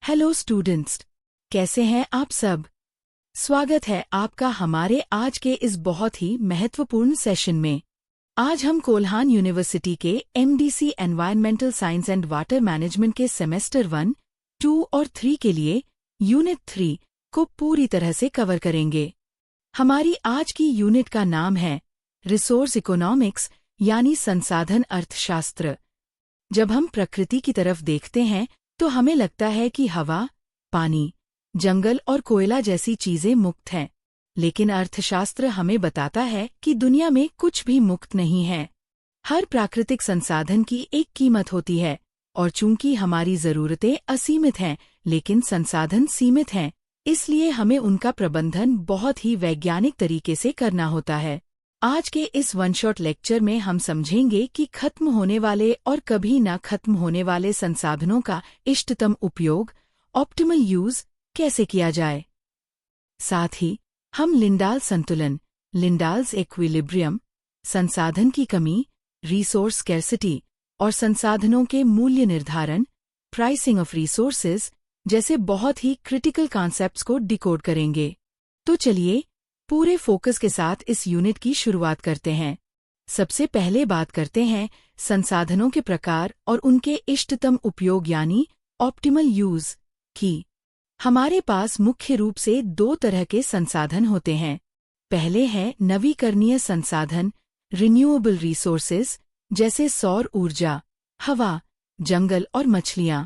Hello students, कैसे हैं आप सब। स्वागत है आपका हमारे आज के इस बहुत ही महत्वपूर्ण सेशन में। आज हम कोल्हान यूनिवर्सिटी के MDC environmental science and water management के सेमेस्टर 1, 2 और 3 के लिए यूनिट 3 को पूरी तरह से कवर करेंगे। हमारी आज की यूनिट का नाम है रिसोर्स इकोनॉमिक्स यानी संसाधन अर्थशास्त्र। जब हम प्रकृति की तरफ देखते हैं तो हमें लगता है कि हवा, पानी, जंगल और कोयला जैसी चीजें मुक्त हैं, लेकिन अर्थशास्त्र हमें बताता है कि दुनिया में कुछ भी मुक्त नहीं है। हर प्राकृतिक संसाधन की एक कीमत होती है, और चूंकि हमारी जरूरतें असीमित हैं लेकिन संसाधन सीमित हैं, इसलिए हमें उनका प्रबंधन बहुत ही वैज्ञानिक तरीके से करना होता है। आज के इस वन शॉट लेक्चर में हम समझेंगे कि खत्म होने वाले और कभी न खत्म होने वाले संसाधनों का इष्टतम उपयोग, ऑप्टिमल यूज, कैसे किया जाए। साथ ही हम लिंडाल संतुलन, लिंडाल्स इक्विलिब्रियम, संसाधन की कमी, रिसोर्स स्कैर्सिटी और संसाधनों के मूल्य निर्धारण, प्राइसिंग ऑफ रिसोर्सेज जैसे बहुत ही क्रिटिकल कॉन्सेप्ट्स को डिकोड करेंगे। तो चलिए पूरे फोकस के साथ इस यूनिट की शुरुआत करते हैं। सबसे पहले बात करते हैं संसाधनों के प्रकार और उनके इष्टतम उपयोग यानी ऑप्टिमल यूज की। हमारे पास मुख्य रूप से 2 तरह के संसाधन होते हैं। पहले हैं नवीकरणीय संसाधन, रिन्यूएबल रिसोर्सेज, जैसे सौर ऊर्जा, हवा, जंगल और मछलियां,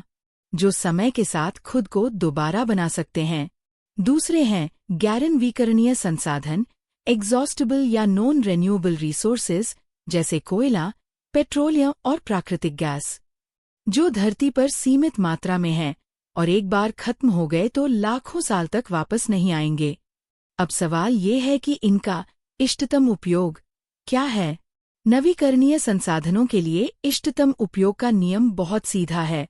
जो समय के साथ खुद को दोबारा बना सकते हैं। दूसरे हैं गैरनवीकरणीय संसाधन, एग्जॉस्टेबल या नॉन रिन्यूएबल रिसोर्सेज, जैसे कोयला, पेट्रोलियम और प्राकृतिक गैस, जो धरती पर सीमित मात्रा में हैं और एक बार खत्म हो गए तो लाखों साल तक वापस नहीं आएंगे। अब सवाल ये है कि इनका इष्टतम उपयोग क्या है। नवीकरणीय संसाधनों के लिए इष्टतम उपयोग का नियम बहुत सीधा है।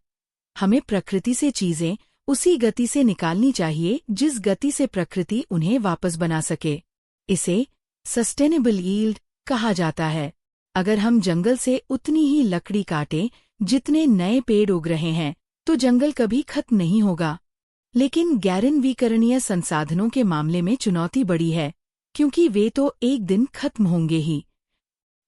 हमें प्रकृति से चीजें उसी गति से निकालनी चाहिए जिस गति से प्रकृति उन्हें वापस बना सके। इसे सस्टेनेबल यील्ड कहा जाता है। अगर हम जंगल से उतनी ही लकड़ी काटें जितने नए पेड़ उग रहे हैं तो जंगल कभी खत्म नहीं होगा। लेकिन गैरनवीकरणीय संसाधनों के मामले में चुनौती बड़ी है, क्योंकि वे तो एक दिन खत्म होंगे ही।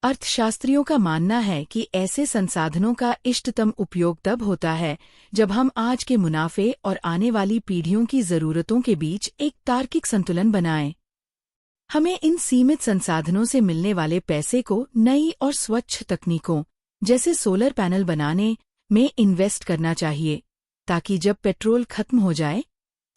अर्थशास्त्रियों का मानना है कि ऐसे संसाधनों का इष्टतम उपयोग तब होता है जब हम आज के मुनाफे और आने वाली पीढ़ियों की जरूरतों के बीच एक तार्किक संतुलन बनाएं। हमें इन सीमित संसाधनों से मिलने वाले पैसे को नई और स्वच्छ तकनीकों, जैसे सोलर पैनल बनाने में इन्वेस्ट करना चाहिए, ताकि जब पेट्रोल खत्म हो जाए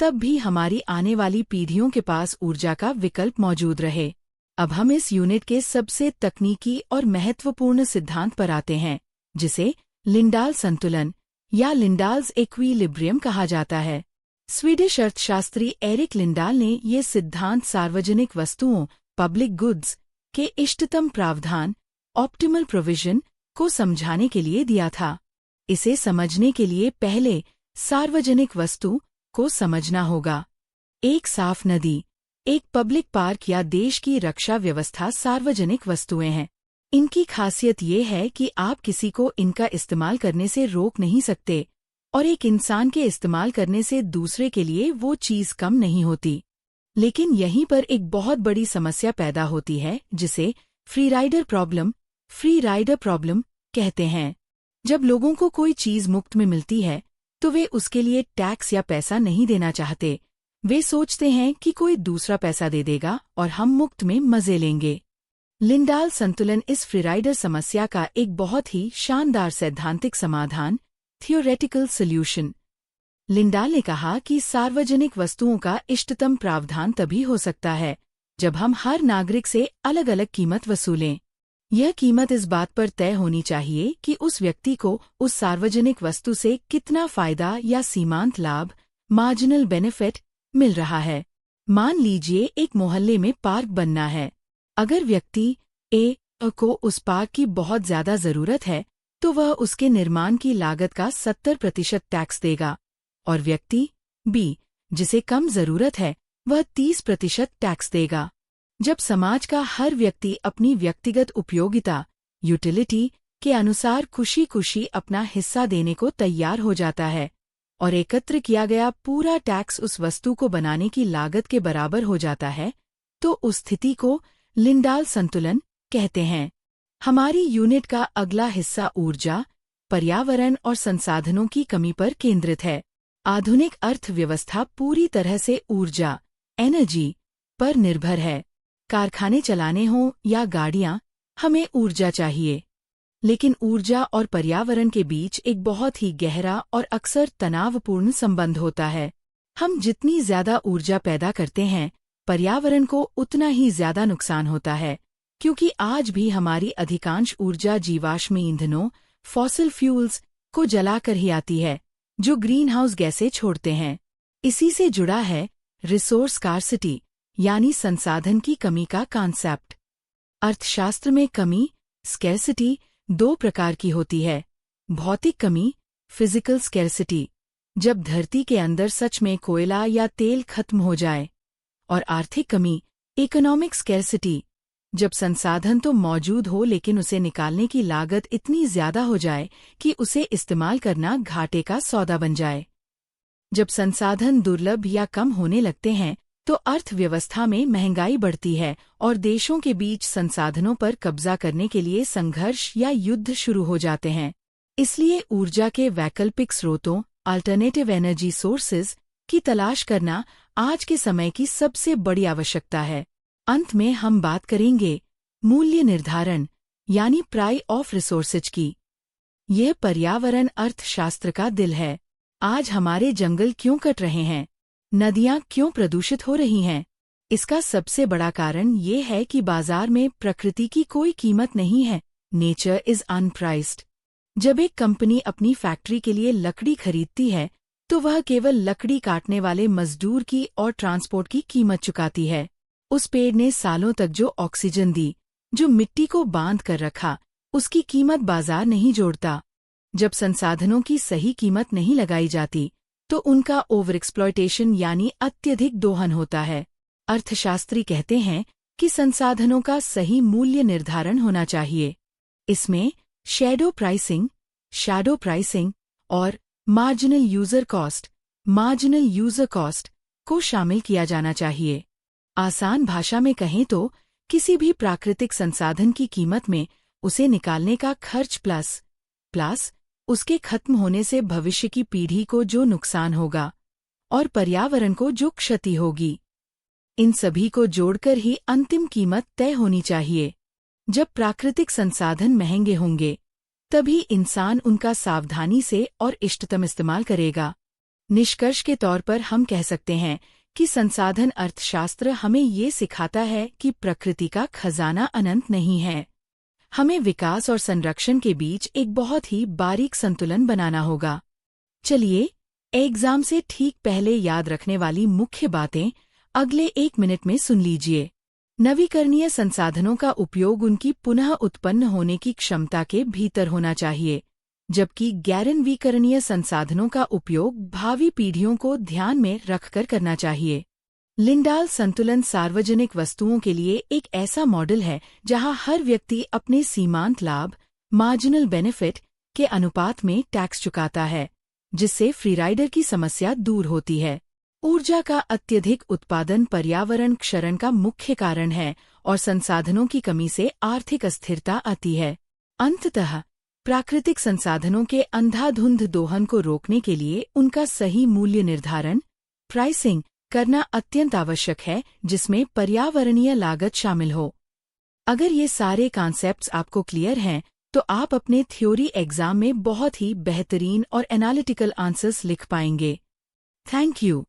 तब भी हमारी आने वाली पीढ़ियों के पास ऊर्जा का विकल्प मौजूद रहे। अब हम इस यूनिट के सबसे तकनीकी और महत्वपूर्ण सिद्धांत पर आते हैं, जिसे लिंडाल संतुलन या लिंडाल्स इक्विलिब्रियम कहा जाता है। स्वीडिश अर्थशास्त्री एरिक लिंडाल ने ये सिद्धांत सार्वजनिक वस्तुओं, पब्लिक गुड्स, के इष्टतम प्रावधान, ऑप्टिमल प्रोविजन, को समझाने के लिए दिया था। इसे समझने के लिए पहले सार्वजनिक वस्तु को समझना होगा। एक साफ नदी, एक पब्लिक पार्क या देश की रक्षा व्यवस्था सार्वजनिक वस्तुएं हैं। इनकी खासियत ये है कि आप किसी को इनका इस्तेमाल करने से रोक नहीं सकते, और एक इंसान के इस्तेमाल करने से दूसरे के लिए वो चीज कम नहीं होती। लेकिन यहीं पर एक बहुत बड़ी समस्या पैदा होती है, जिसे फ्री राइडर प्रॉब्लम कहते हैं। जब लोगों को कोई चीज मुफ्त में मिलती है तो वे उसके लिए टैक्स या पैसा नहीं देना चाहते। वे सोचते हैं कि कोई दूसरा पैसा दे देगा और हम मुफ्त में मजे लेंगे। लिंडाल संतुलन इस फ्रीराइडर समस्या का एक बहुत ही शानदार सैद्धांतिक समाधान, थियोरेटिकल सॉल्यूशन। लिंडाल ने कहा कि सार्वजनिक वस्तुओं का इष्टतम प्रावधान तभी हो सकता है जब हम हर नागरिक से अलग अलग कीमत वसूलें। यह कीमत इस बात पर तय होनी चाहिए कि उस व्यक्ति को उस सार्वजनिक वस्तु से कितना फायदा या सीमांत लाभ, मार्जिनल बेनिफिट, मिल रहा है। मान लीजिए एक मोहल्ले में पार्क बनना है। अगर व्यक्ति ए को उस पार्क की बहुत ज्यादा जरूरत है तो वह उसके निर्माण की लागत का 70% टैक्स देगा, और व्यक्ति बी, जिसे कम जरूरत है, वह 30% टैक्स देगा। जब समाज का हर व्यक्ति अपनी व्यक्तिगत उपयोगिता, यूटिलिटी, के अनुसार खुशी खुशी अपना हिस्सा देने को तैयार हो जाता है, और एकत्र किया गया पूरा टैक्स उस वस्तु को बनाने की लागत के बराबर हो जाता है, तो उस स्थिति को लिंडाल संतुलन कहते हैं। हमारी यूनिट का अगला हिस्सा ऊर्जा, पर्यावरण और संसाधनों की कमी पर केंद्रित है। आधुनिक अर्थव्यवस्था पूरी तरह से ऊर्जा, एनर्जी पर निर्भर है। कारखाने चलाने हों या गाड़ियां, हमें ऊर्जा चाहिए। लेकिन ऊर्जा और पर्यावरण के बीच एक बहुत ही गहरा और अक्सर तनावपूर्ण संबंध होता है। हम जितनी ज्यादा ऊर्जा पैदा करते हैं, पर्यावरण को उतना ही ज्यादा नुकसान होता है, क्योंकि आज भी हमारी अधिकांश ऊर्जा जीवाश्म ईंधनों, फॉसिल फ्यूल्स को जलाकर ही आती है, जो ग्रीन हाउस गैसें छोड़ते हैं। इसी से जुड़ा है रिसोर्स स्कार्सिटी, यानी संसाधन की कमी का कॉन्सेप्ट। अर्थशास्त्र में कमी, स्कैर्सिटी, दो प्रकार की होती है। भौतिक कमी, फिजिकल स्कैर्सिटी, जब धरती के अंदर सच में कोयला या तेल खत्म हो जाए, और आर्थिक कमी, इकोनॉमिक स्कैर्सिटी, जब संसाधन तो मौजूद हो लेकिन उसे निकालने की लागत इतनी ज्यादा हो जाए कि उसे इस्तेमाल करना घाटे का सौदा बन जाए। जब संसाधन दुर्लभ या कम होने लगते हैं, तो अर्थव्यवस्था में महंगाई बढ़ती है और देशों के बीच संसाधनों पर कब्जा करने के लिए संघर्ष या युद्ध शुरू हो जाते हैं। इसलिए ऊर्जा के वैकल्पिक स्रोतों, अल्टरनेटिव एनर्जी सोर्सेज की तलाश करना आज के समय की सबसे बड़ी आवश्यकता है। अंत में हम बात करेंगे मूल्य निर्धारण, यानी प्राइस ऑफ रिसोर्सेज की। यह पर्यावरण अर्थशास्त्र का दिल है। आज हमारे जंगल क्यों कट रहे हैं? नदियां क्यों प्रदूषित हो रही हैं? इसका सबसे बड़ा कारण ये है कि बाजार में प्रकृति की कोई कीमत नहीं है। Nature is unpriced. जब एक कंपनी अपनी फैक्ट्री के लिए लकड़ी खरीदती है, तो वह केवल लकड़ी काटने वाले मजदूर की और ट्रांसपोर्ट की कीमत चुकाती है। उस पेड़ ने सालों तक जो ऑक्सीजन दी, जो मिट्टी को बांध कर रखा, उसकी कीमत बाजार नहीं जोड़ता। जब संसाधनों की सही कीमत नहीं लगाई जाती, तो उनका ओवर एक्सप्लॉयटेशन यानी अत्यधिक दोहन होता है। अर्थशास्त्री कहते हैं कि संसाधनों का सही मूल्य निर्धारण होना चाहिए। इसमें शैडो प्राइसिंग और मार्जिनल यूजर कॉस्ट को शामिल किया जाना चाहिए। आसान भाषा में कहें तो किसी भी प्राकृतिक संसाधन की कीमत में उसे निकालने का खर्च प्लस उसके खत्म होने से भविष्य की पीढ़ी को जो नुकसान होगा और पर्यावरण को जो क्षति होगी, इन सभी को जोड़कर ही अंतिम कीमत तय होनी चाहिए। जब प्राकृतिक संसाधन महंगे होंगे, तभी इंसान उनका सावधानी से और इष्टतम इस्तेमाल करेगा। निष्कर्ष के तौर पर हम कह सकते हैं कि संसाधन अर्थशास्त्र हमें ये सिखाता है कि प्रकृति का खजाना अनंत नहीं है। हमें विकास और संरक्षण के बीच एक बहुत ही बारीक संतुलन बनाना होगा। चलिए, एग्जाम से ठीक पहले याद रखने वाली मुख्य बातें अगले 1 मिनट में सुन लीजिए। नवीकरणीय संसाधनों का उपयोग उनकी पुनः उत्पन्न होने की क्षमता के भीतर होना चाहिए, जबकि गैर-नवीकरणीय संसाधनों का उपयोग भावी पीढ़ियों को ध्यान में रखकर करना चाहिए। लिंडाल संतुलन सार्वजनिक वस्तुओं के लिए एक ऐसा मॉडल है जहां हर व्यक्ति अपने सीमांत लाभ, मार्जिनल बेनिफिट, के अनुपात में टैक्स चुकाता है, जिससे फ्रीराइडर की समस्या दूर होती है। ऊर्जा का अत्यधिक उत्पादन पर्यावरण क्षरण का मुख्य कारण है और संसाधनों की कमी से आर्थिक अस्थिरता आती है। अंततः, प्राकृतिक संसाधनों के अंधाधुंध दोहन को रोकने के लिए उनका सही मूल्य निर्धारण, प्राइसिंग, करना अत्यंत आवश्यक है, जिसमें पर्यावरणीय लागत शामिल हो। अगर ये सारे कॉन्सेप्ट्स आपको क्लियर हैं, तो आप अपने थ्योरी एग्जाम में बहुत ही बेहतरीन और एनालिटिकल आंसर्स लिख पाएंगे। Thank you.